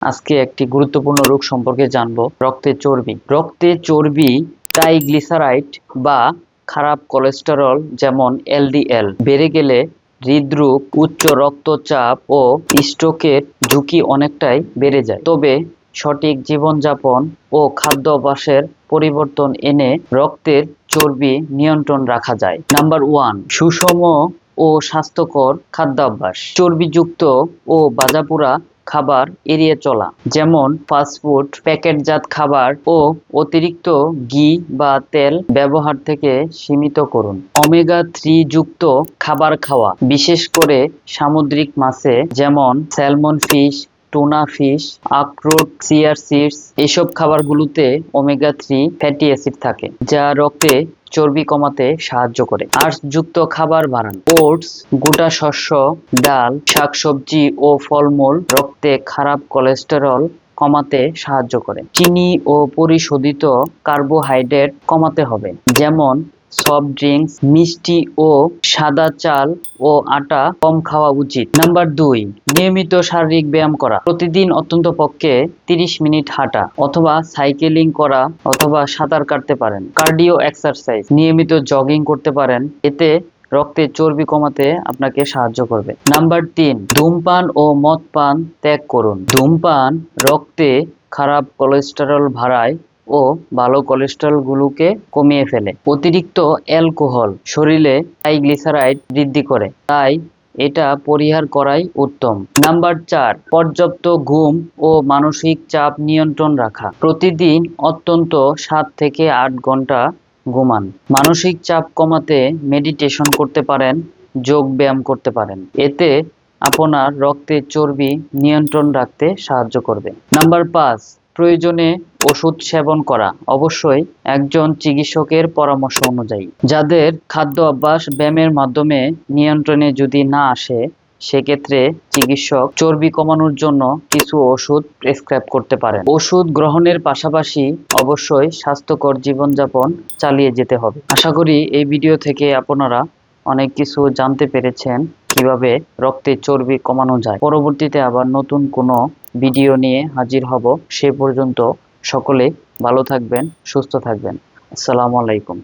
আজকে একটি গুরুত্বপূর্ণ রোগ সম্পর্কে জানবো, রক্তে চর্বি। রক্তে চর্বি ট্রাইগ্লিসারাইড বা খারাপ কোলেস্টেরল যেমন এলডিএল বেড়ে গেলে হৃদরোগ, উচ্চ রক্তচাপ ও স্ট্রোকের ঝুঁকি অনেকটাই বেড়ে যায়। তবে সঠিক জীবনযাপন ও খাদ্যাভ্যাসের পরিবর্তন এনে রক্তের চর্বি নিয়ন্ত্রণ রাখা যায়। নাম্বার 1, সুষম ও স্বাস্থ্যকর খাদ্যাভ্যাস। চর্বিযুক্ত ও ভাজাপোড়া খাবার এড়িয়ে চলা, যেমন ফাস্টফুড, প্যাকেটজাত খাবার ও অতিরিক্ত ঘি বা তেল ব্যবহার থেকে সীমিত করুন। ওমেগা-3 যুক্ত খাবার খাওয়া, বিশেষ করে সামুদ্রিক মাছে যেমন স্যালমন ফিশ, টুনা ফিশ, আখরোট, চিয়া সিডস, এসব খাবারগুলোতে ওমেগা-3 ফ্যাটি অ্যাসিড থাকে, যা রক্তে চর্বি কমাতে সাহায্য করে। আঁশযুক্ত খাবার বাড়ান। ওটস, গোটা শস্য, ডাল, শাকসবজি ও ফলমূল রক্তে খারাপ কোলেস্টেরল কমাতে সাহায্য করে। চিনি ও পরিশোধিত কার্বোহাইড্রেট কমাতে হবে, যেমন সফট ড্রিঙ্কস, মিষ্টি ও সাদা চাল ও আটা কম খাওয়া উচিত। নাম্বার 2, নিয়মিত শারীরিক ব্যায়াম করা। প্রতিদিন অন্ততপক্ষে 30 মিনিট হাঁটা অথবা সাইকেলিং করা অথবা সাঁতার কাটতে পারেন। কার্ডিও এক্সারসাইজ, নিয়মিত জগিং করতে পারেন, এতে রক্তে চর্বি কমাতে আপনাকে সাহায্য করবে। নাম্বার 3, ধূমপান ও মদ পান ত্যাগ করুন। ধূমপান রক্তে খারাপ কোলেস্টেরল বাড়ায় ও ভালো কোলেস্টেরলগুলোকে কমিয়ে ফেলে। অতিরিক্ত অ্যালকোহল শরীরে ট্রাইগ্লিসারাইড বৃদ্ধি করে, তাই এটা পরিহার করাই উত্তম। নাম্বার 4, পর্যাপ্ত ঘুম ও মানসিক চাপ নিয়ন্ত্রণ রাখা। প্রতিদিন অন্তত 7 থেকে 8 ঘন্টা ঘুমান। মানসিক চাপ কমাতে মেডিটেশন করতে পারেন, যোগ ব্যায়াম করতে পারেন, এতে আপনার রক্তের চর্বি নিয়ন্ত্রণ রাখতে সাহায্য করবে। নাম্বার 5, প্রয়োজনে ওষুধ সেবন করা, অবশ্যই একজন চিকিৎসকের পরামর্শ অনুযায়ী। যাদের খাদ্য অভ্যাস ব্যায়ামের মাধ্যমে নিয়ন্ত্রণে যদি না আসে, সেক্ষেত্রে চিকিৎসক চর্বি কমানোর জন্য কিছু ওষুধ প্রেসক্রাইব করতে পারেন। ওষুধ গ্রহণের পাশাপাশি অবশ্যই স্বাস্থ্যকর জীবনযাপন চালিয়ে যেতে হবে। আশা করি এই ভিডিও থেকে আপনারা অনেক কিছু জানতে পেরেছেন, কিভাবে রক্তে চর্বি কমানো যায়। পরবর্তীতে আবার নতুন কোনো ভিডিও নিয়ে হাজির হব। সে পর্যন্ত সকলে ভালো থাকবেন, সুস্থ থাকবেন। আসসালামু আলাইকুম।